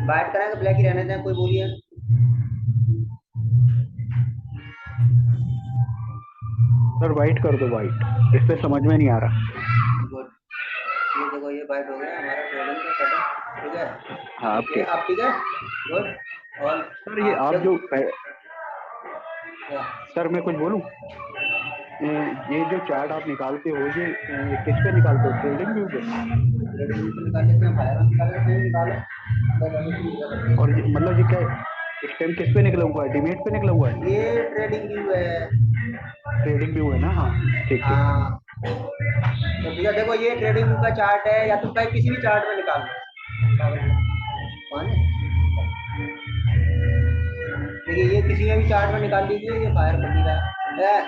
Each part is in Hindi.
व्हाइट कराएंगे ब्लैक ही रहने दें, कोई बोलिए। सर वाइट कर दो, वाइट। इस पे समझ में नहीं आ रहा। गुड। ये देखो ये व्हाइट हो गया हमारा ट्रेडिंग का सेटअप, ठीक है। हाँ अब ओके ठीक। अब ठीक है। गुड। और सर ये हाँ आप देखो। जो क्या? सर मैं कुछ बोलूं? ये जो चार्ट आप निकालते हो, ये किस पे निकालते हो, ट्रेडिंग व्यू पे? ट्रेडिंग से निकाल लेते हैं, बाहर निकाल लेते हैं, निकालो। और ये मतलब ये क्या, इस टाइम किस पे निकला हुआ है, डीमेट पे निकला हुआ है? ये ट्रेडिंग व्यू है। ट्रेडिंग व्यू है ना, हाँ। ठीक ठीक। हाँ तो भैया देखो ये ट्रेडिंग व्यू का चार्ट है, या तुम कहीं किसी भी चार्ट में निकाल लो। कौन है? देखिए ये किसी में भी चार्ट में निकाल लीजिए, ये फायर कर दिया है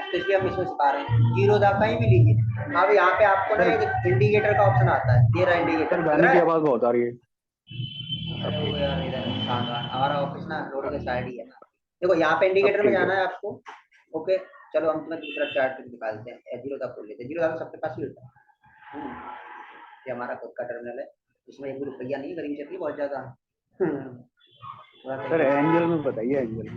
तो इसलिए हम इसमें सिखा रहे हैं। जीरो आप कहीं भी लीजिए। अब यहाँ पे आपको ना सर एक इंडिकेटर का ऑप्शन आता है, ये रहा सर इंडिकेटर, लग गाने रहा की है। आवाज़ बहुत आ रही है। अरे वो यार इधर शानदार हमारा ऑफिस ना रोड के साइड ही है ना। देखो यहाँ पे अब इंडिकेटर में ठीक है। जाना है आपको। ओके। चलो हम तुम्हें दूसरा चार्ट निकालते हैं, जीरो तक खोल लेते हैं, जीरो तक सबके पास ही होता है। ये हमारा खुद का टर्मिनल है, इसमें एक भी रुपया नहीं, गर्मी चल रही है बहुत ज्यादा। थोड़ा सा सर एडजस्ट एंजल कर। में बताइए, एंजल में।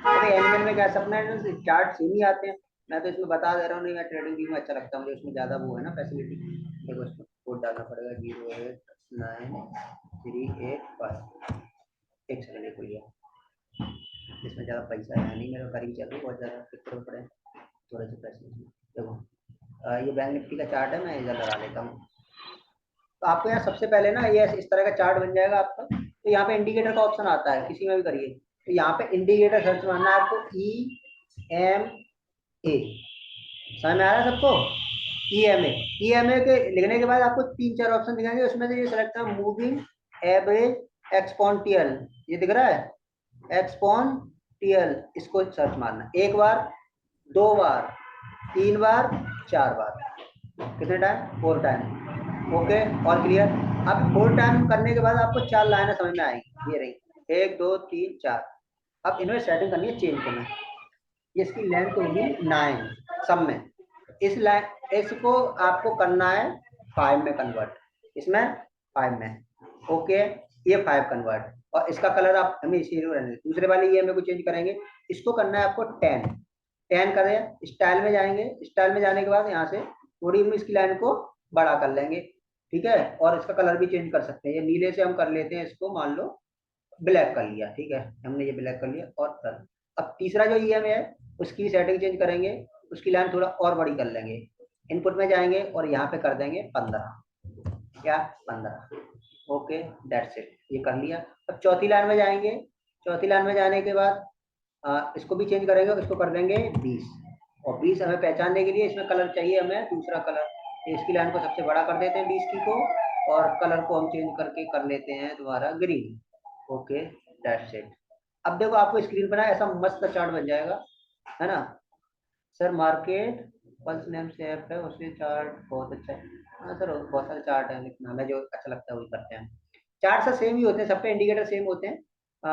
अरे एनिमल में क्या सपना है, चार्ट सेम ही आते हैं। मैं तो इसमें बता दे रहा हूँ, नहीं मैं ट्रेडिंग व्यू में अच्छा लगता है मुझे, उसमें ज्यादा वो है ना फैसिलिटी। देखो इसमें कोड डालना पड़ेगा, 08935। एक सेकंड एक लिया। इसमें ज्यादा पैसा है नहीं, मेरा करीब चल रही है बहुत ज्यादा, कितने पड़े थोड़े से पैसे इसमें। देखो ये बैंक निफ्टी का चार्ट है, मैं इधर लगा लेता हूँ। तो आपको यहाँ सबसे पहले ना ये इस तरह का चार्ट बन जाएगा आपका, तो यहाँ पे इंडिकेटर का ऑप्शन आता है, किसी में भी करिए। तो यहाँ पे इंडिकेटर सर्च मारना है आपको, EMA। समझ में आ रहा है सबको? ई एम ए के लिखने के बाद आपको तीन चार ऑप्शन दिखाएंगे, उसमें से ये सेलेक्ट है मूविंग एवरेज एक्सपोनेंशियल। ये दिख रहा है एक्सपोनेंशियल, इसको सर्च मारना एक बार, दो बार, तीन बार, चार बार। कितने टाइम? Four time. ओके और क्लियर। अब फोर टाइम करने के बाद आपको चार लाइनें समझ में आएंगी, ये रही, एक दो तीन चार। अब इनमें सेटिंग करनी है, चेंज करना है। इसकी लेंथ होगी 9 सब में। इस लाइन इसको आपको करना है 5 में कन्वर्ट, इसमें 5 में। ओके ये 5 कन्वर्ट, और इसका कलर आप हमें इसी रहने, दूसरे वाले ये में को चेंज करेंगे। इसको करना है आपको 10। 10 करें, स्टाइल में जाएंगे, स्टाइल में जाने के बाद यहाँ से थोड़ी हम इसकी लाइन को बड़ा कर लेंगे, ठीक है। और इसका कलर भी चेंज कर सकते हैं, ये नीले से हम कर लेते हैं इसको, मान लो ब्लैक कर लिया, ठीक है। हमने ये ब्लैक कर लिया और रन। अब तीसरा जो ईएम है उसकी सेटिंग चेंज करेंगे, उसकी लाइन थोड़ा और बड़ी कर लेंगे। इनपुट में जाएंगे और यहाँ पे कर देंगे 15, क्या 15। ओके दैट्स इट, ये कर लिया। अब चौथी लाइन में जाएंगे, चौथी लाइन में जाने के बाद इसको भी चेंज करेंगे, इसको कर देंगे 20। और 20 हमें पहचानने के लिए इसमें कलर चाहिए हमें दूसरा कलर, इसकी लाइन को सबसे बड़ा कर देते हैं 20 की को, और कलर को हम चेंज करके कर लेते हैं दोबारा ग्रीन। Okay that's it. अब देखो आपको स्क्रीन पर ना ऐसा मस्त चार्ट बन जाएगा, है ना। सर मार्केट पल्स नेम से ऐप है, उसके चार्ट बहुत अच्छा है। हाँ सर बहुत सारे चार्ट हैं, लेकिन हमें जो अच्छा लगता है वही करते हैं। चार्ट सब सेम ही होते हैं, सब पे इंडिकेटर सेम होते हैं,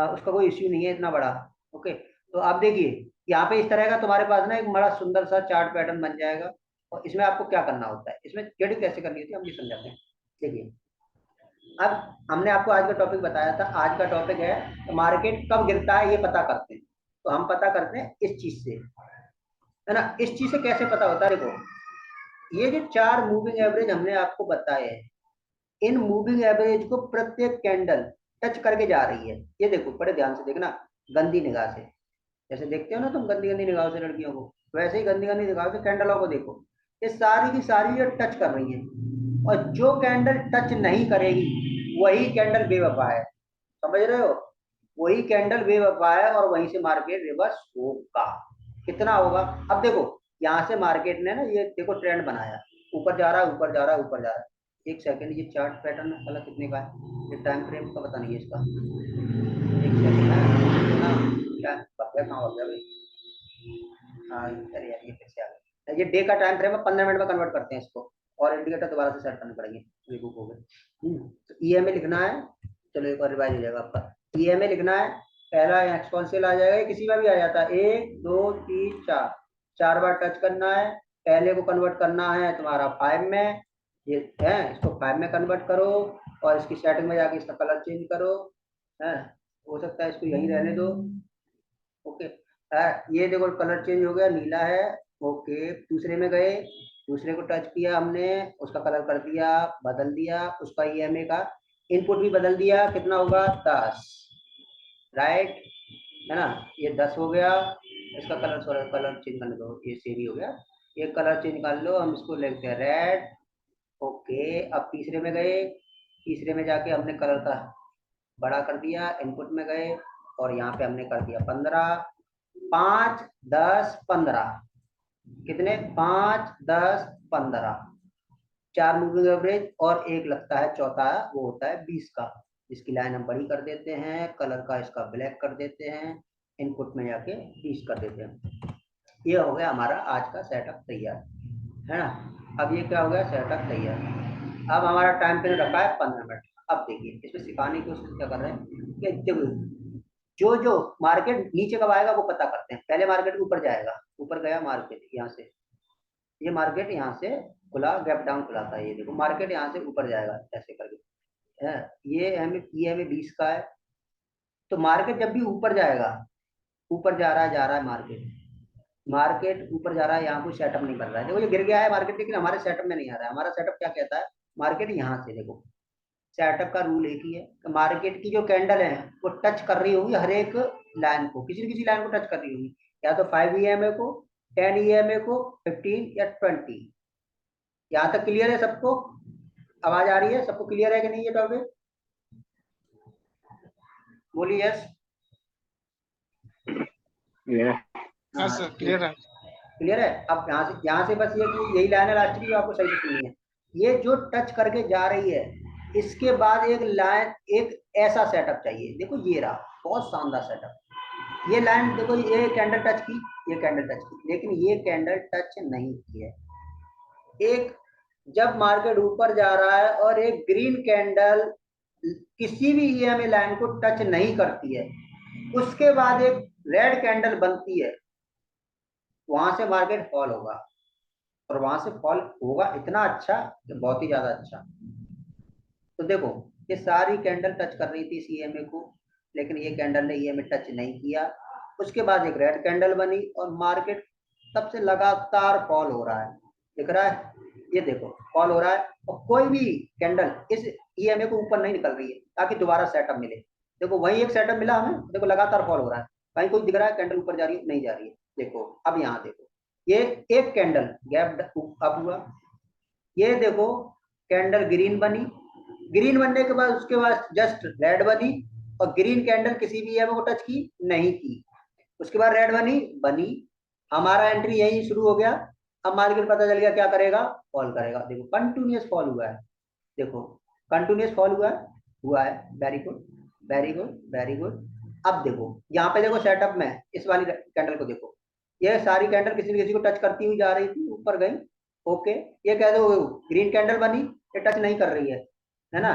उसका कोई इश्यू नहीं है इतना बड़ा। ओके तो आप देखिए यहाँ पे इस तरह का तुम्हारे पास ना एक बड़ा सुंदर सा चार्ट पैटर्न बन जाएगा। और इसमें आपको क्या करना होता है, इसमें ट्रेडिंग कैसे करनी होती है हम ये समझाते हैं। देखिए अब हमने आपको आज का टॉपिक बताया था, आज का टॉपिक है तो मार्केट कब गिरता है ये पता करते हैं। तो हम पता करते हैं इस चीज से, है ना। इस चीज से कैसे पता होता है, देखो ये जो चार मूविंग एवरेज हमने आपको बताए हैं, इन मूविंग एवरेज को प्रत्येक कैंडल टच करके जा रही है। ये देखो बड़े ध्यान से देखना, गंदी निगाह से, जैसे देखते हो ना तुम गंदी गंदी निगाह से लड़कियों को, वैसे ही गंदी गंदी निगाह से कैंडलों को देखो। ये सारी की सारी ये टच कर रही है, और जो कैंडल टच नहीं करेगी वही कैंडल बेवफा है, समझ रहे हो। वही कैंडल बेवफा है और वहीं से मार्केट रिवर्स होगा। कितना होगा? अब देखो यहाँ से मार्केट ने ना ये देखो ट्रेंड बनाया, ऊपर जा रहा है ऊपर जा रहा है ऊपर जा रहा है। एक सेकंड, ये चार्ट पैटर्न साला कितने का है, ये टाइम फ्रेम का पता नहीं है इसका। एक सेकंड ना, क्या बक गया, कहाँ हो गया भाई। हाँ अरे यार ये फिर से आ गया, ये डे का टाइम फ्रेम है, 15 मिनट में कन्वर्ट करते हैं इसको, और इंडिकेटर दोबारा से सेट करने पड़ेंगे, रिबुक हो गए। तो ईएमए लिखना है, चलो एक और रिवाइज हो जाएगा आपका। ईएमए लिखना है, पहला एक्सपोनेंशियल आ जाएगा, किसी में भी आ जाता है, एक दो तीन चार, चार बार टच करना है। पहले को कन्वर्ट करना है तुम्हारा 5 में, ये है, इसको 5 में कन्वर्ट करो और इसकी सेटिंग में जाके इसका कलर चेंज करो, है, हो सकता है इसको यहीं रहने दो। ओके, ये देखो कलर चेंज हो गया, नीला है। ओके, दूसरे में गए, दूसरे को टच किया हमने, उसका कलर कर दिया, बदल दिया, उसका ईएमए का इनपुट भी बदल दिया, कितना होगा 10, राइट, है ना, ये 10 हो गया। इसका कलर कलर चेंज करने दो, ये सेम ही हो गया, ये कलर चेंज कर लो, हम इसको लेते हैं रेड। ओके, अब तीसरे में गए, तीसरे में जाके हमने कलर का बड़ा कर दिया, इनपुट में गए और यहाँ पे हमने कर दिया 15, 5, 10, 15, कितने, 5, 10, 15, 4 मूविंग एवरेज और एक लगता है चौथा, वो होता है 20 का। इसकी लाइन हम बड़ी कर देते हैं, कलर का इसका ब्लैक कर देते हैं, इनपुट में जाके 20 कर देते हैं। ये हो गया हमारा आज का सेटअप तैयार, है ना। अब ये क्या हो गया, सेटअप तैयार। अब हमारा टाइम पीरियड रखा है 15 मिनट। अब देखिए इसमें सिखाने की कोशिश क्या कर रहे हैं कि देखो, जो जो मार्केट नीचे कब आएगा वो पता करते हैं। पहले मार्केट ऊपर जाएगा, ऊपर गया मार्केट यहाँ से, ये मार्केट यहाँ से खुला, गैप डाउन खुला था, ये देखो मार्केट यहाँ से ऊपर जाएगा ऐसे करके, है, ये हमें 20 का है। तो मार्केट जब भी ऊपर जाएगा, ऊपर जा रहा है मार्केट, मार्केट ऊपर जा रहा है, यहाँ कोई सेटअप नहीं कर रहा है, देखो ये गिर गया है मार्केट, लेकिन हमारे सेटअप में नहीं आ रहा है। हमारा सेटअप क्या कहता है, मार्केट यहाँ से, देखो सेटअप का रूल एक ही है, तो मार्केट की जो कैंडल है वो टच कर रही होगी हर एक लाइन को, किसी न किसी लाइन को टच कर रही होगी, या तो 5 ईएमए को, 10 ईएमए को, 15 या 20। यहाँ तक क्लियर है सबको, आवाज आ रही है सबको, क्लियर है कि नहीं ये टॉपिक, बोलिए यस। हाँ सर क्लियर है। क्लियर है। अब यहाँ से बस ये कि यही लाइन है लास्ट की जो आपको सही से सुननी है, ये जो टच करके जा रही है, इसके बाद एक लाइन, एक ऐसा सेटअप चाहिए, देखो ये रहा, बहुत शानदार सेटअप। ये लाइन देखो, ये कैंडल टच की, ये कैंडल टच की, लेकिन ये कैंडल टच नहीं की है। एक, जब मार्केट ऊपर जा रहा है और एक ग्रीन कैंडल किसी भी ईएमए लाइन को टच नहीं करती है, उसके बाद एक रेड कैंडल बनती है, वहां से मार्केट फॉल होगा, और वहां से फॉल होगा इतना अच्छा कि बहुत ही ज्यादा अच्छा। तो देखो ये सारी कैंडल टच कर रही थी इस ईएमए को, लेकिन ये कैंडल ने ईएमए टच नहीं किया। उसके बाद एक रेड कैंडल बनी और मार्केट तब से लगातार फॉल हो रहा है, दिख रहा है, ये देखो फॉल हो रहा है, और कोई भी कैंडल इस ईएमए को ऊपर नहीं निकल रही है ताकि दोबारा सेटअप मिले। देखो वही एक सेटअप मिला हमें, देखो लगातार फॉल हो रहा है, कहीं कोई दिख रहा है कैंडल ऊपर जा रही है, नहीं जा रही है। देखो अब यहाँ देखो, ये एक कैंडल गैप अप हुआ, ये देखो कैंडल ग्रीन बनी, ग्रीन बनने के बाद उसके बाद जस्ट रेड बनी, और ग्रीन कैंडल किसी भी ईएमए को टच की नहीं की, उसके बाद रेड बनी, हमारा एंट्री यही शुरू हो गया। अब मार्केट पता चल गया क्या करेगा, फॉल करेगा, देखो कंटिन्यूअस फॉल हुआ है, देखो कंटिन्यूअस फॉल हुआ है, very good very good very good. अब देखो यहाँ पे देखो सेटअप में इस वाली कैंडल को देखो, ये सारी कैंडल किसी न किसी को टच करती हुई जा रही थी, ऊपर गई। ओके, ये कह दो ग्रीन कैंडल बनी, ये टच नहीं कर रही है ना,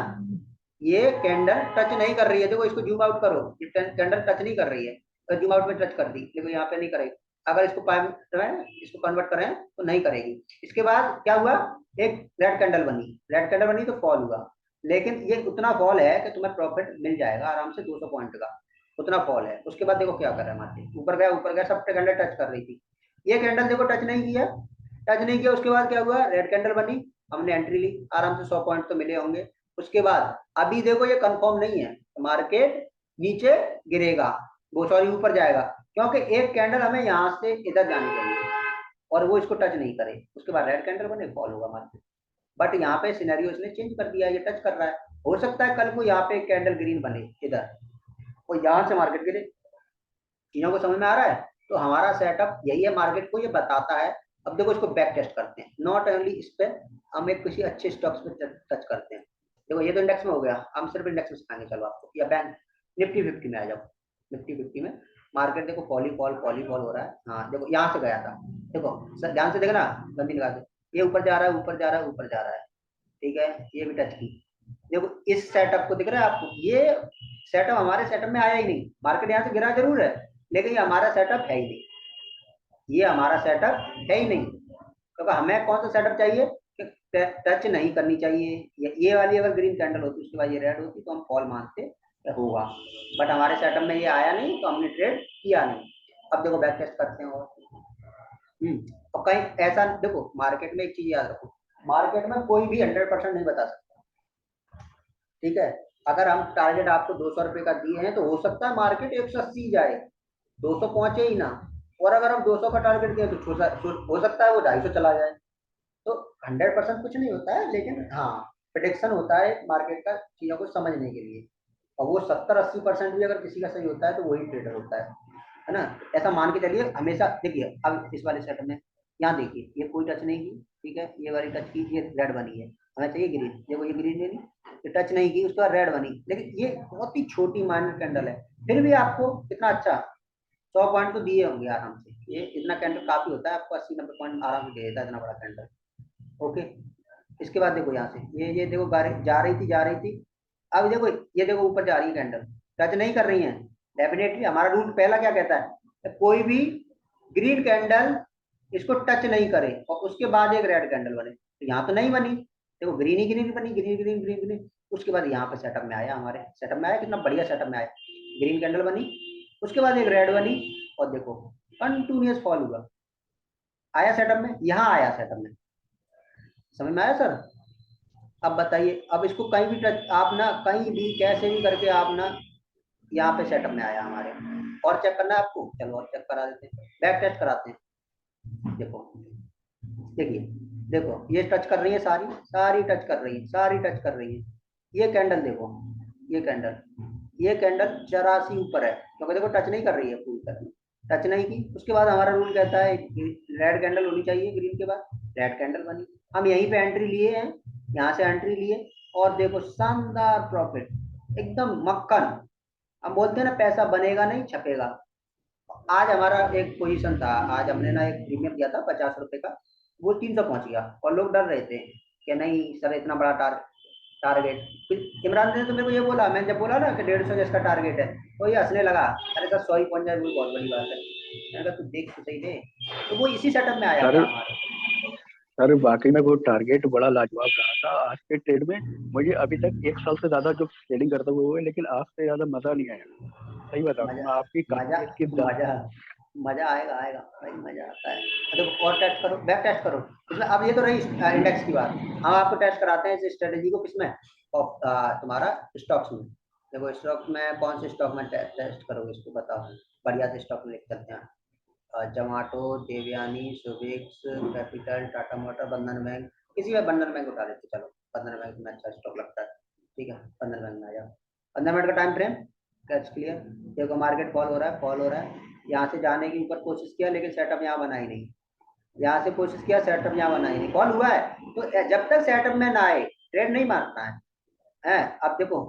ये कैंडल टच नहीं कर रही है, देखो इसको जूम आउट करो, ये कैंडल टच नहीं कर रही है, तो जूम आउट में टच कर दी, देखो यहाँ पे नहीं करेगी। अगर इसको इसको कन्वर्ट करें तो नहीं करेगी। इसके बाद क्या हुआ, एक रेड कैंडल बनी तो फॉल हुआ, लेकिन ये उतना फॉल है कि तुम्हें प्रॉफिट मिल जाएगा आराम से 200 पॉइंट का, उतना फॉल है। उसके बाद देखो क्या कर रहा है मार्केट, ऊपर गया, सब कैंडल टच कर रही थी, ये कैंडल देखो टच नहीं किया। उसके बाद क्या हुआ, रेड कैंडल बनी, हमने एंट्री ली, आराम से 100 पॉइंट तो मिले होंगे। उसके बाद अभी देखो ये कंफर्म नहीं है, मार्केट नीचे गिरेगा, वो सॉरी ऊपर जाएगा, क्योंकि एक कैंडल हमें यहाँ से इधर जानी चाहिए और वो इसको टच नहीं करे। उसके बाद रेड कैंडल बने, फॉल होगा मार्केट, बट यहाँ पे सिनेरियो इसने चेंज कर दिया, ये टच कर रहा है, हो सकता है कल को यहाँ पे एक कैंडल ग्रीन बने इधर और यहाँ से मार्केट गिरे। चीजों को समझ में आ रहा है। तो हमारा सेटअप यही है, मार्केट को ये बताता है। अब देखो इसको बैक टेस्ट करते हैं, नॉट ओनली इस पे, हम एक किसी अच्छे स्टॉक्स पे टच करते हैं। देखो ये तो इंडेक्स में हो गया, हम सिर्फ इंडेक्स में सिखाएंगे चलो आपको, या बैंक निफ्टी 50 में आ जाओ। निफ्टी 50 में मार्केट देखो पॉली फॉल हो रहा है, हाँ देखो यहाँ से गया था, देखो ध्यान से देखना, गंदी निकाल दे, ये ऊपर जा रहा है, ऊपर जा रहा है, ऊपर जा रहा है, ठीक है, ये भी टच की। देखो इस सेटअप को दिख रहा है आपको, ये सेटअप हमारे सेटअप में आया ही नहीं, मार्केट यहाँ से गिरा जरूर है, लेकिन ये हमारा सेटअप है ही नहीं, ये हमारा सेटअप है ही नहीं। क्योंकि हमें कौन सा सेटअप चाहिए कि टच नहीं करनी चाहिए। ये वाली अगर ग्रीन कैंडल होती उसके बाद ये रेड होती तो हम कॉल मानते होगा, बट हमारे सेटअप में ये आया नहीं तो हमने ट्रेड किया नहीं। अब देखो बैक टेस्ट करते हैं और और कहीं ऐसा देखो, मार्केट में एक चीज याद रखो, मार्केट में कोई भी 100% नहीं बता सकता, ठीक है। अगर हम टारगेट आपको 200 रुपए का दिए हैं तो हो सकता है मार्केट 180 जाए, 200 पहुंचे ही ना। और अगर हम 200 का टारगेट दिए तो हो सकता है वो 250 चला जाए। तो 100% कुछ नहीं होता है, लेकिन हाँ प्रिडिक्शन होता है मार्केट का चीजों को समझने के लिए। और वो 70-80% भी अगर किसी का सही होता है तो वही ट्रेडर होता है ना। ऐसा मान के चलिए हमेशा। देखिए अब इस वाले सेट में यहाँ देखिए ये कोई टच नहीं की, ठीक है, ये वाली टच की, ये रेड बनी है, हमें चाहिए ग्रीन, देखो ये ग्रीन नहीं, ये टच नहीं की उसके बाद रेड बनी, लेकिन ये बहुत ही छोटी माइनर कैंडल है, फिर भी आपको कितना अच्छा 100 पॉइंट तो दिए होंगे आराम से। ये इतना कैंडल काफी होता है, आपको 80-90 पॉइंट आराम से दे देता है इतना बड़ा कैंडल। ओके, इसके बाद देखो यहाँ से ये देखो जा रही थी, अब देखो ये देखो ऊपर जा रही है कैंडल, टच नहीं कर रही है। डेफिनेटली हमारा रूल पहला क्या कहता है, कोई भी ग्रीन कैंडल इसको टच नहीं करे और उसके बाद एक रेड कैंडल बने। तो यहाँ तो नहीं बनी, देखो ग्रीन ही ग्रीन बनी, ग्रीन ग्रीन ग्रीन ग्रीन। उसके बाद यहाँ पे सेटअप में आया, हमारे सेटअप में आया, कितना बढ़िया सेटअप में आया, ग्रीन कैंडल बनी, उसके बाद एक रेड बनी, और देखो कंटिन्यूस फॉल हुआ, आया सेटअप में, यहाँ आया सेटअप में। समझ में आया सर? अब बताइए, अब इसको कहीं भी टच आप ना, कहीं भी कैसे भी करके आप ना, यहाँ पे सेटअप में आया हमारे। और चेक करना है आपको, चलो और चेक करा देते हैं, बैक टेस्ट कराते हैं। देखो देखिए, देखो ये टच कर रही है, सारी सारी टच कर रही है, सारी टच कर रही है। ये कैंडल देखो, ये कैंडल जरा सी ऊपर है, क्योंकि देखो टच नहीं कर रही है पूरी तरह, टच नहीं की। उसके बाद हमारा रूल कहता है रेड कैंडल होनी चाहिए, ग्रीन के बाद रेड कैंडल बनी, हम यहीं पे एंट्री लिए हैं, यहाँ से एंट्री लिए, और देखो शानदार प्रॉफिट, एकदम मक्खन। हम बोलते हैं ना पैसा बनेगा नहीं छपेगा। आज हमारा एक पोजीशन था, आज हमने ना एक प्रीमियम दिया था 50 रुपए का, वो 300 पहुंच गया, और लोग डर रहे थे कि नहीं सर इतना बड़ा टारगेट। फिर इमरान ने तो मेरे को ये बोला, मैंने जब बोला ना कि 150 जिसका टारगेट है, तो ये हंसने लगा, अरे सर 100 ही पहुंच जाए वो बहुत बड़ी बात है। मैंने कहा तू देख तो सही दे, तो वो इसी सेटअप में आया सर था हमारे। सर वाकई में वो टारगेट बड़ा लाजवाब रहा था आज के ट्रेड में। मुझे अभी तक 1 साल से ज्यादा जो ट्रेडिंग करता हुआ है, लेकिन आज से ज्यादा मजा नहीं आया। सही बता रहा हूँ मजा मैं, आपकी मजा कहानी इसकी मजा मजा आएगा आएगा भाई, मजा आता है। देखो और टेस्ट करो, बैक टेस्ट करो इसमें। अब ये तो रही इंडेक्स की बात, हम आपको टेस्ट कराते हैं इस स्ट्रेटेजी को किसमें, तुम्हारा स्टॉक्स में। देखो स्टॉक में कौन से स्टॉक में टेस्ट करोगे इसको बताओ, बढ़िया से स्टॉक में लिख चलते हैं। जोमाटो, देवयानी, सुबिक्स, कैपिटल, टाटा मोटर, बंधन बैंक, किसी में बंधन बैंक उठा लेते, चलो बंधन बैंक में अच्छा स्टॉक लगता है, ठीक है बंधन बैंक में आ जाओ। 15 मिनट का टाइम फ्रेम, कैच क्लियर। देखो मार्केट फॉल हो रहा है, फॉल हो रहा है, यहाँ से जाने की ऊपर कोशिश किया लेकिन सेटअप यहाँ बना ही नहीं, यहाँ से कोशिश किया सेटअप यहाँ बना ही नहीं, फॉल हुआ है। तो जब तक सेटअप में ना आए ट्रेड नहीं मारना है। अब देखो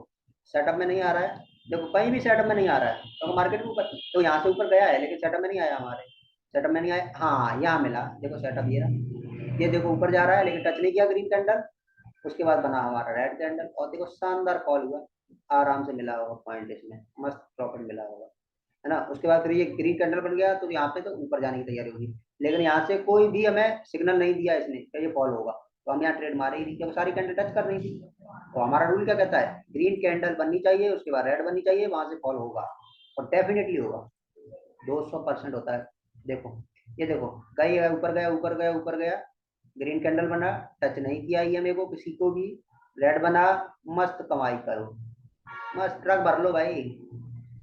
सेटअप में नहीं आ रहा है, देखो कहीं भी सेटअप में नहीं आ रहा है, तो मार्केट के ऊपर तो यहाँ से ऊपर गया है लेकिन सेटअप में नहीं आया, हमारे सेटअप में नहीं आया। हाँ यहाँ मिला, देखो सेटअप ये रहा, ये देखो ऊपर जा रहा है लेकिन टच नहीं किया ग्रीन कैंडल, उसके बाद बना हमारा रेड कैंडल, और देखो शानदार कॉल हुआ, आराम से मिला होगा पॉइंट, इसमें मस्त प्रॉफिट मिला होगा, है ना। उसके बाद फिर ये ग्रीन कैंडल बन गया तो यहाँ पे तो ऊपर जाने की तैयारी होगी, लेकिन यहाँ से कोई भी हमें सिग्नल नहीं दिया इसने कि ये फॉल होगा, तो हम यहाँ ट्रेड मारे ही नहीं, क्योंकि सारी कैंडल टच कर रही थी। तो हमारा रूल क्या कहता है, ग्रीन कैंडल बननी चाहिए, उसके बाद रेड बननी चाहिए, वहां से फॉल होगा, और डेफिनेटली होगा, 200% होता है। देखो ये देखो गई, ऊपर गया ऊपर गया ऊपर गया, ग्रीन कैंडल बना, टच नहीं किया ईएमए को किसी को भी, रेड बना, मस्त कमाई करो, मस्त ट्रक भर लो भाई,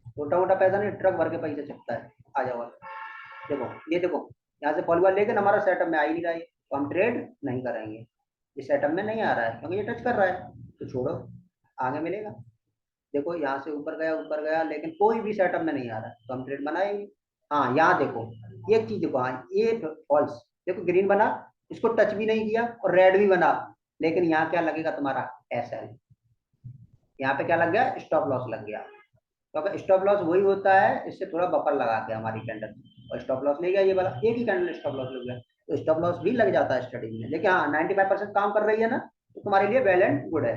छोटा मोटा पैसा नहीं, ट्रक भर के पैसे चकता है। आ जाओ देखो, ये देखो यहाँ से फॉल हुआ लेकिन हमारा सेटअप में आ ही नहीं रहा है, तो हम ट्रेड नहीं करेंगे, ये सेटअप में नहीं आ रहा है क्योंकि ये टच कर रहा है, तो छोड़ो आगे मिलेगा। देखो यहाँ से ऊपर गया लेकिन कोई भी सेटअप में नहीं आ रहा है, तो हम ट्रेड बनाएंगे। हाँ यहाँ देखो एक चीज देखो, हाँ ये फॉल्स, देखो ग्रीन बना, इसको टच भी नहीं किया, और रेड भी बना, लेकिन यहाँ क्या लगेगा तुम्हारा एसएल, यहाँ पे क्या लग गया, स्टॉप लॉस लग गया। तो स्टॉप लॉस वही होता है, इससे थोड़ा बफर लगा के हमारी कैंडल, और स्टॉप लॉस नहीं गया ये वाला, एक ही कैंडल स्टॉप लॉस लग गया, तो स्टॉप लॉस भी लग जाता है स्ट्रेटेजी में। लेकिन हाँ 95% काम कर रही है ना, तो तुम्हारे लिए वेल एंड गुड है,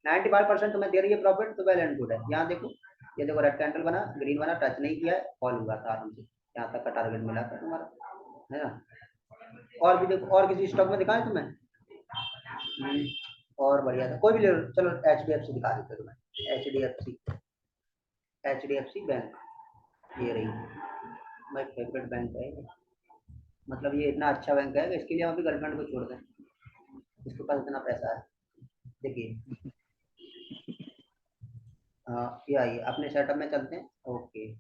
95% तुम्हें दे रही है प्रॉफिट, तो वेल एंड गुड है। यहाँ देखो ये देखो रेड कैंडल बना, ग्रीन बना, टच नहीं किया है, फॉल हुआ था आराम से, यहाँ तक का टारगेट मिला था तुम्हारा, है ना। और भी देखो, और किसी स्टॉक में दिखाएं तुम्हें, और बढ़िया था, कोई भी ले लो, चलो HDFC दिखा देते तुम्हें, HDFC बैंक, ये रही, माय फेवरेट बैंक है, मतलब ये इतना अच्छा बैंक है कि इसके लिए हम अपनी गर्लफ्रेंड को छोड़ दें, इसके पास इतना पैसा है। देखिए ये आइए अपने सेटअप में चलते हैं। ओके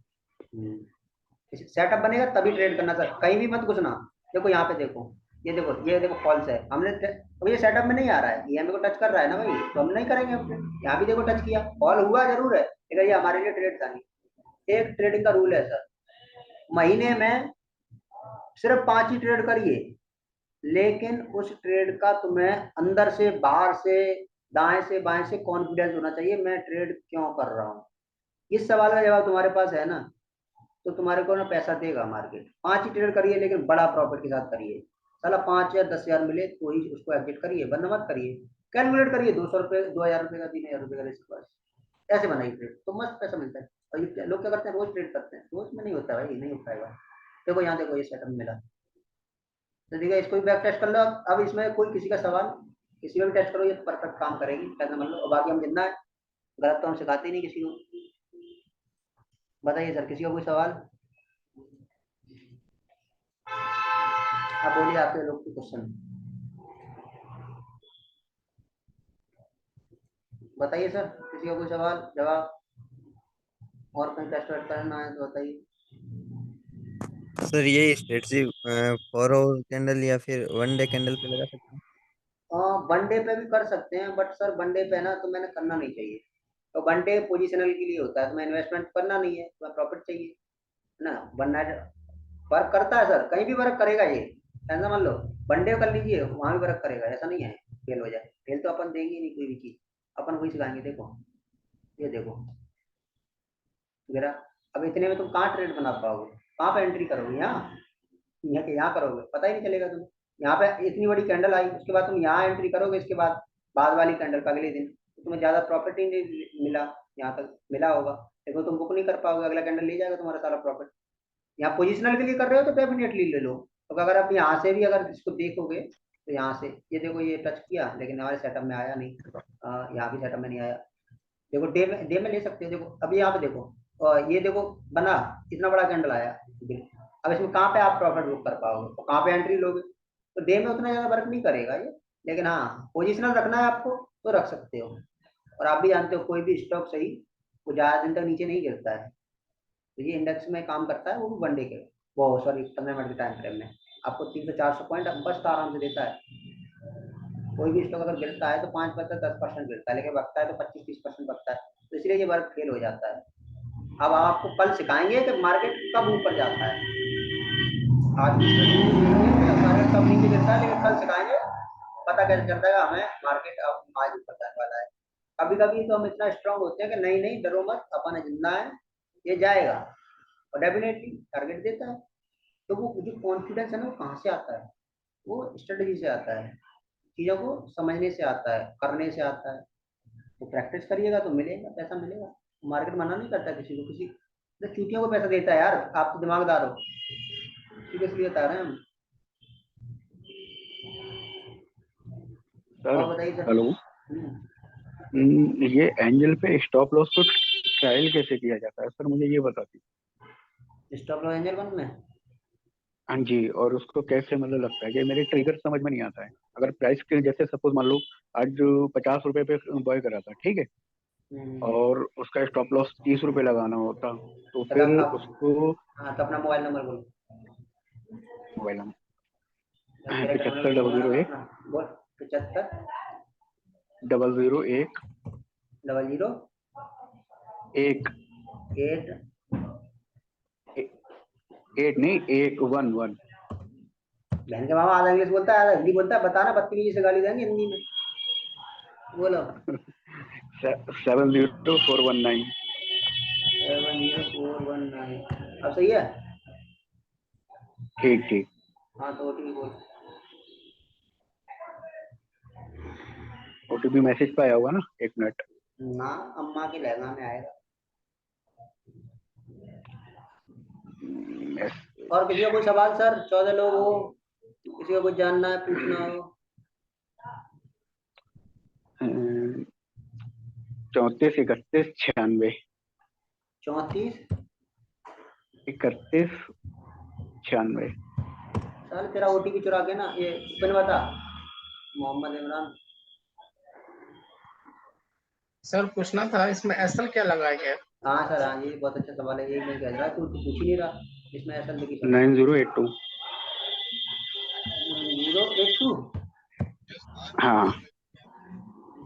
सेटअप बनेगा तभी ट्रेड करना सर, कहीं भी मत घुसना। देखो यहाँ पे देखो, ये देखो फॉल्स है, हमने अब ये सेटअप में नहीं आ रहा है, ये हमें को टच कर रहा है ना भाई, तो हम नहीं करेंगे अपने, यहाँ भी देखो टच किया, फॉल हुआ जरूर है लेकिन ये हमारे लिए ट्रेड था नहीं। एक ट्रेडिंग का रूल है सर, महीने में सिर्फ 5 ही ट्रेड करिए, लेकिन उस ट्रेड का तुम्हें अंदर से बाहर से दाएं से बाएं से कॉन्फिडेंस होना चाहिए, मैं ट्रेड क्यों कर रहा हूँ। इस सवाल का जवाब तुम्हारे पास है ना, तो तुम्हारे को ना पैसा देगा मार्केट। 5 ही ट्रेड करिए लेकिन बड़ा प्रॉफिट के साथ करिए, साला 5 या 10 हजार मिले तो ही उसको एग्जिट करिए, वरना मत करिए। कैलकुलेट करिए, 200 रुपये, 2000 रुपये का, 3000 रुपये का रिस्क, बस ऐसे बनाइए ट्रेड तो मस्त पैसा मिलता है। और ये लोग क्या करते हैं, रोज ट्रेड करते हैं, रोज में नहीं होता भाई, नहीं हो पाएगा। देखो यहाँ देखो ये सेटअप मिला, तो ठीक है, इसको भी बैक टेस्ट कर लो। अब इसमें कोई किसी का सवाल, किसी का भी टेस्ट करो, ये परफेक्ट काम करेगी, कैसे मान लो। और बाकी हम जितना है गलत तो हम सिखाते ही नहीं किसी को। बताइए सर, किसी का कोई सवाल? आप बोलिए, आपके लोग की क्वेश्चन बताइए सर, किसी का कोई सवाल जवाब, और कहीं टेस्ट वेस्ट करना है तो बताइए। सर ये स्ट्रेटजी 4 आवर कैंडल या फिर 1 डे कैंडल पे लगा सकते हैं? वन डे पे भी कर सकते हैं, बट सर वन डे पे ना तो मैंने करना नहीं चाहिए, तो वन डे पोजिशनल के लिए होता है, तो मैं इन्वेस्टमेंट करना नहीं है, तो प्रॉफिट चाहिए है ना। वन नाइट वर्क करता है सर, कहीं भी वर्क करेगा ये, ऐसा मान लो वन डे कर लीजिए, वहां भी वर्क करेगा, ऐसा नहीं है फेल हो जाए। फेल तो अपन देंगे ही नहीं कोई भी चीज, अपन वही सिखाएंगे। देखो ये देखो मेरा, अब इतने में तुम कहाँ ट्रेड बना पाओगे, कहाँ पे एंट्री करोगे, यहाँ यहाँ के यहाँ करोगे, पता ही नहीं चलेगा तुम्हें। यहाँ पे इतनी बड़ी कैंडल आई, उसके बाद तुम यहाँ एंट्री करोगे, इसके बाद बाद वाली कैंडल का अगले दिन, तो तुम्हें ज्यादा प्रॉफिट ही नहीं मिला, यहाँ तक मिला होगा देखो, तुम बुक नहीं कर पाओगे, अगला कैंडल ले जाएगा तुम्हारा सारा प्रॉफिट। यहाँ पोजिशनल के लिए कर रहे हो तो डेफिनेटली ले लो। तो अगर आप यहाँ से भी अगर इसको देखोगे तो यहाँ से ये देखो, ये टच किया लेकिन हमारे सेटअप में आया नहीं, यहाँ भी सेटअप में नहीं आया। देखो डे में ले सकते हो, देखो अभी यहाँ पे देखो, और ये देखो बना, इतना बड़ा कैंडल आया, अब इसमें कहाँ पे आप प्रॉफिट बुक कर पाओगे, तो कहाँ पे एंट्री लोगे। तो डे में उतना ज्यादा वर्क नहीं करेगा ये, लेकिन हाँ पोजिशनल रखना है आपको तो रख सकते हो। और आप भी जानते हो कोई भी स्टॉक सही वो ज्यादा दिन तक नीचे नहीं गिरता है, तो ये इंडेक्स में काम करता है, वो भी वन डे के, वो सॉरी 15 मिनट के टाइम फ्रेम में आपको 300 400 पॉइंट बस आराम से देता है। कोई भी स्टॉक अगर गिरता है तो 5% 10% गिरता है, लेकिन बढ़ता है तो 25-30% बढ़ता है, तो इसलिए ये वर्क फेल हो जाता है। अब आपको कल सिखाएंगे कि मार्केट कब ऊपर जाता है, आज मार्केट कब नीचे गिरता है, लेकिन कल सिखाएंगे पता कैसे चलता है हमें मार्केट अब आज ऊपर जाने वाला है। कभी कभी तो हम इतना स्ट्रांग होते हैं कि नहीं नहीं डरो मत, अपन जिंदा है, ये जाएगा, और डेफिनेटली टारगेट देता है। तो वो जो कॉन्फिडेंस है ना, वो कहाँ से आता है, वो स्ट्रेटजी से आता है, चीज़ों को समझने से आता है, करने से आता है। तो प्रैक्टिस करिएगा तो मिलेगा, पैसा मिलेगा। मार्केट मना नहीं करता किसी को, किसी तो चूतियों को पैसा देता है यार, आप तो दिमागदार हो, सीरियसली बता रहे हैं हम। सर और बताइए सर। हेलो। ये एंजल पे स्टॉप लॉस को ट्रायल कैसे किया जाता है सर, मुझे ये बता दीजिए। स्टॉप लॉस एंजल वन में, हाँ जी, और उसको कैसे मतलब लगता है कि मेरे ट्रिगर समझ में नहीं आता है। अगर प्राइस के जैसे सपोज मान लो आज 50 रुपए पे बाय करा था, ठीक है, और उसका स्टॉप लॉस 30 रुपए लगाना होता, तो मतलब फिर आप, उसको हाँ तो अपना मोबाइल नंबर बोलो, मोबाइल नंबर मेरा टर्मिनल 75 बोलो डबल ना जीरो एक अपना, बोल 75 डबल जीरो एक 00 एक 8। 8 नहीं, एक 1 1 बहन के मामा आधा इंग्लिश बोलता है आधा हिंदी बोलता है, बताना बदतमीजी से गाली देंगे हिंदी में, बोलो। 700419। 70419, अब सही है। ठीक ठीक। हाँ तो OTP बोल। ओटीपी मैसेज पे आया होगा ना, 1 मिनट। ना, अम्मा के लहंगा में आएगा। और किसी का कोई सवाल सर, 14 लोग हो, किसी का कुछ जानना है पूछना हो। 34, 31, 96, 34, 31, 96। चल तेरा ओटीपी चुरा के ना ये पिन बता। मोहम्मद इमरान। सर पूछना था इसमें एसएल क्या लगाया गया है? हाँ सर, हाँ, ये बहुत अच्छा सवाल है, यही मैं कह रहा तू पूछ ही नहीं रहा। इसमें ऐसा लिखी सर 9082। 082। हाँ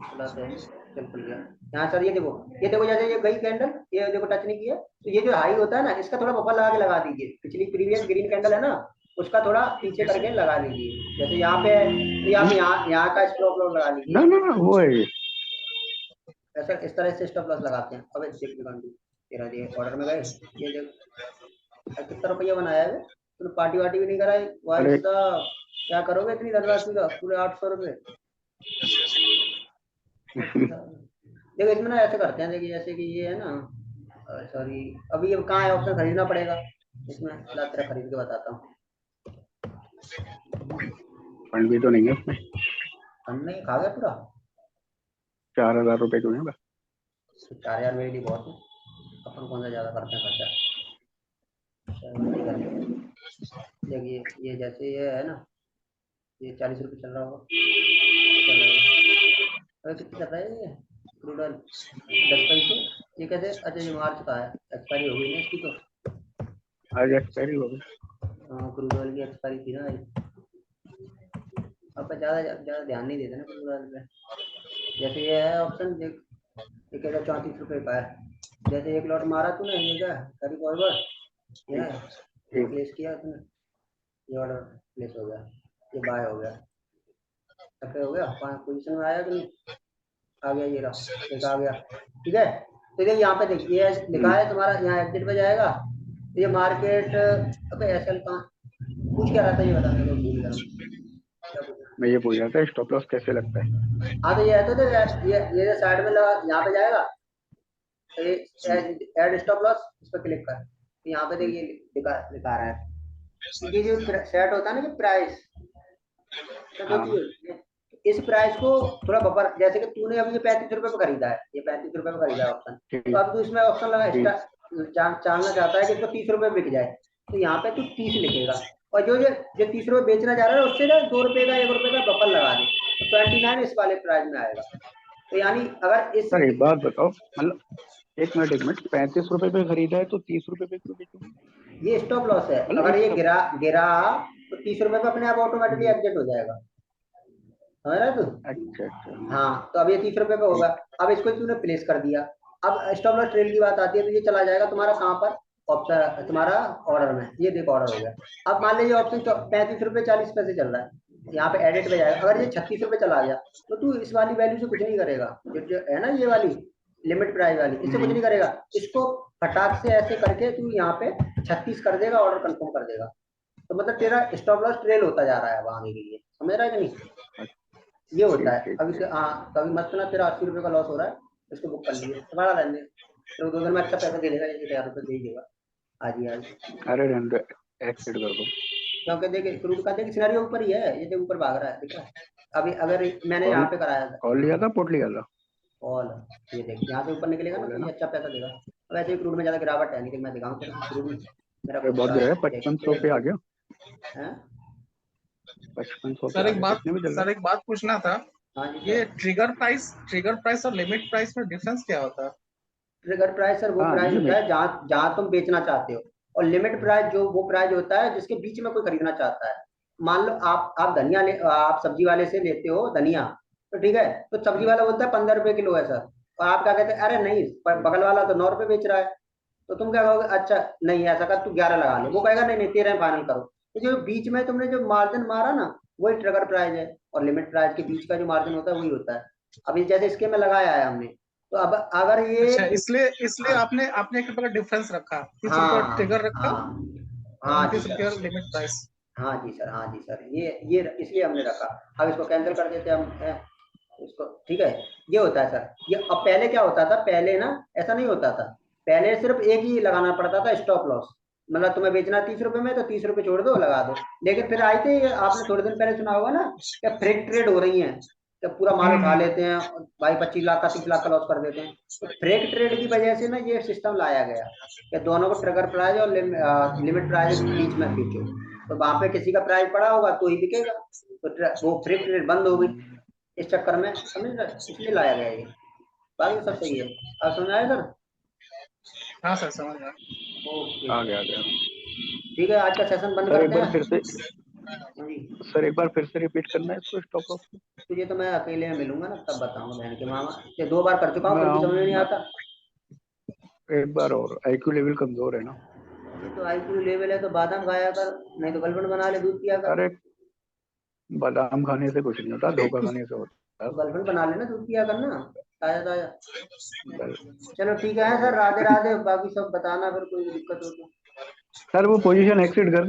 चलाते हैं, चल खुल गया। यहाँ सर ये देखो जैसे ये गई कैंडल, ये देखो टच नहीं किया, तो ये जो हाई होता है ना, इसका थोड़ा बफर लगा के लगा दीजिए। पिछली प्रीवियस ग्रीन कैंडल है ना, उसका थोड़ा पीछे करके लगा लीजिए। जैसे यहाँ पे तो आप यहाँ का स्टॉप लॉस लगा लीजिए। ना वो है। ऐसा इस तरह से स्टॉप लॉस लगाते हैं। अब देख तेरा ये ऑर्डर में गए, ये देख कितना रुपया बनाया है। तूने पार्टी वार्टी भी नहीं कराई भाई साहब, क्या करोगे इतनी धनराशि का? पूरे 800 रुपये। देखो इसमें ना ऐसे करते हैं, देखिए जैसे कि ये है ना, सॉरी अभी ये कहाँ है ऑप्शन, खरीदना पड़ेगा इसमें। ला तेरा खरीद के बताता हूँ। फंड भी तो नहीं है उसमें। फंड नहीं खा गया पूरा। 4000 रुपए क्यों है बस? 4000 मेरे लिए बहुत है, अपन कौन सा ज्यादा करते हैं खर्चा। देखिए ये जैसे ये है ना, ये 40 रुपये चल रहा होगा। अरे कितने चल रहा है ये क्रूड ऑयल? 10 पैसे। ये कैसे? अच्छा ये मार्च का है, एक्सपायरी हो गई ना इसकी तो। आज एक्सपायरी हो गई। हाँ क्रूड ऑयल की एक्सपायरी थी ना आज। अब ज़्यादा ध्यान नहीं देते ना क्रूड ऑयल पे। जैसे ये है ऑप्शन, ये कहता 34 रुपये का है। जैसे एक लॉट मारा तूने, ये क्या कभी फॉरवर्ड ये प्लेस किया तूने, ये ऑर्डर प्लेस हो गया, ये बाय हो गया, तक हो गया, 5 पोजीशन में आया कि नहीं? आ गया, ये रहा, एक आ गया। ठीक है, तो ये यहाँ पे देखिए लिखा है तुम्हारा, यहाँ एग्जिट पे जाएगा। तो ये मार्केट, अबे एसएल कहाँ पूछ क्या रहा था, ये बता मेरे को, भूल गया। मैं ये पूछ रहा था स्टॉप लॉस कैसे लगता है। हाँ तो ये है, तो ये साइड में लगा, यहाँ पे जाएगा तो ये ऐड स्टॉप लॉस, इस पर क्लिक कर। तो यहाँ पे देखिए दिखा रहा है ये जो सेट होता है ना, कि प्राइस इस प्राइस को थोड़ा बफर, जैसे कि तूने अभी ये 35 रुपए पे खरीदा है, ये 35 रुपए पे खरीदा है ऑप्शन, तो अब तू इसमें ऑप्शन लगा चाहना चाहता है कि इसको 30 रुपए बिक जाए, तो यहाँ पे तू 30 लिखेगा। और जो 30 रुपए बेचना चाह रहा है उससे ना 2 रुपए का 1 रुपए का बफर लगा दे, तो 29 इस वाले प्राइस में आएगा। तो यानी अगर इस सर एक बात बताओ, मतलब एक मिनट 35 रुपए पे खरीदा है तो 30 रुपए पे क्यों बेचूंगा? ये स्टॉप लॉस है, अगर ये गिरा तो 30 रुपए पे अपने आप ऑटोमेटिकली एग्जिट हो जाएगा, समझ रहा तू? अच्छा। हाँ तो अब ये 30 रुपए पे होगा। अब इसको तूने प्लेस कर दिया, अब स्टॉप लॉस ट्रेल की बात आती है, तो ये चला जाएगा तुम्हारा कहाँ पर, ऑप्शन तुम्हारा ऑर्डर में। ये देखो ऑर्डर हो गया। अब मान लीजिए ऑप्शन 35 रुपए 40 पैसे चल रहा है, यहाँ पे एडिट पे जाएगा। अगर ये 36 रुपए चला गया तो तू इस वाली वैल्यू से कुछ नहीं करेगा, जो है ना ये वाली लिमिट प्राइस वाली, इससे कुछ नहीं करेगा। इसको फटाक से ऐसे करके तू यहाँ पे 36 कर देगा, ऑर्डर कंफर्म कर देगा। तो मतलब तेरा स्टॉप लॉस ट्रेल होता जा रहा है अब आगे के लिए, समझ रहा है कि नहीं? ये होता है। अभी हाँ कभी मत ना, तेरा 80 रुपए का लॉस हो रहा है, इसको बुक कर लिए, तुम्हारा रहने तो 2 दिन में अच्छा पैसा दे देगा, ये 1000 रुपए दे ही देगा आज ही आज। अरे रहने एक्सेप्ट कर दो, क्योंकि देखिए क्रूड का देख सिनेरियो ऊपर ही है, ये देख ऊपर भाग रहा है, दिख रहा है। अभी अगर मैंने यहाँ पे कराया था कॉल लिया था, पुट लिया था, कॉल, ये देख यहाँ से ऊपर निकलेगा ना, तो ये अच्छा पैसा देगा। वैसे ही क्रूड में ज्यादा गिरावट है, लेकिन मैं दिखाऊं तेरे को क्रूड में मेरा बहुत गिरा है, 5500 पे आ गया। 5500 सर एक बात पूछना था, ये ट्रिगर प्राइस और लिमिट प्राइस में डिफरेंस क्या होता है? ट्रिगर प्राइस सर वो प्राइस होता है जहाँ तुम बेचना चाहते हो, और लिमिट प्राइस जो वो प्राइस होता है जिसके बीच में कोई खरीदना चाहता है। मान लो आप धनिया आप सब्जी वाले से लेते हो धनिया, तो ठीक है, तो सब्जी वाला बोलता है 15 रुपए किलो है सर, और आप क्या कहते हैं, अरे नहीं बगल वाला तो 9 रुपए बेच रहा है, तो तुम क्या कहोगे, अच्छा नहीं ऐसा कर तू 11 लगा ले, वो कहेगा नहीं 13 फाइनल करो। तो जो बीच में तुमने जो मार्जिन मारा ना, वही ट्रिगर प्राइस है, और लिमिट प्राइस के बीच का जो मार्जिन होता है वही होता है। अभी जैसे इसके में लगाया है हमने, तो अब अगर ये अच्छा, इसलिए आपने एक रुपए का डिफरेंस रखा, 30 रुपए ट्रिगर रखा, 29 रुपए लिमिट प्राइस। हाँ जी सर, ये इसलिए हमने रखा। अब इसको कैंसिल कर देते हैं हम इसको, ठीक है। ये होता है सर, ये अब पहले क्या होता था, पहले ना ऐसा नहीं होता था, पहले सिर्फ एक ही लगाना पड़ता था स्टॉप लॉस, मतलब तुम्हें बेचना 30 रुपए में तो 30 रुपए छोड़ दो लगा दो। लेकिन फिर आई थी, आपने थोड़े दिन पहले सुना होगा ना, क्या फ्रेक ट्रेड हो रही है, कि पूरा माल उठा लेते हैं भाई, 25 लाख का 30 लाख का लॉस कर देते हैं। तो फ्रेक ट्रेड की वजह से ना ये सिस्टम लाया गया कि दोनों को ट्रिगर प्राइस और लिमिट प्राइस बीच में खींचो, तो वहां पे किसी का प्राइस पड़ा होगा तो ही बिकेगा, तो वो फ्रेक ट्रेड बंद हो गई इस चक्कर में, समझ रहे, इसलिए लाया गया ये। बाकी सब सही है। आप समझ आए सर? हाँ सर समझ गया। ओके आ गया ठीक है, आज का सेशन बंद सर। एक करते बार हैं। फिर से हाँ जी, सर, एक बार फिर से रिपीट करना है इसको, स्टॉप लॉस को। तुझे तो मैं अकेले में मिलूंगा ना तब बताऊंगा, बहन के मामा, ये 2 बार कर चुका हूँ मैं फिर भी समझ में नहीं आऊँ आता। एक बार और, IQ लेवल कमजोर है ना। ये तो IQ लेवल है तो बादाम खाया कर, नहीं तो गर्लफ्रेंड बना ले, दूध पिया कर। अरे बादाम खाने से कुछ नहीं होता, धोखा खाने से होता है। तो गर्लफ्रेंड बना लेना, दूध पिया करना ताजा ताजा। सर चलो ठीक है सर, राधे राधे, बाकी सब बताना फिर कोई दिक्कत हो तो। सर, वो पोजीशन एक्सिट कर दी।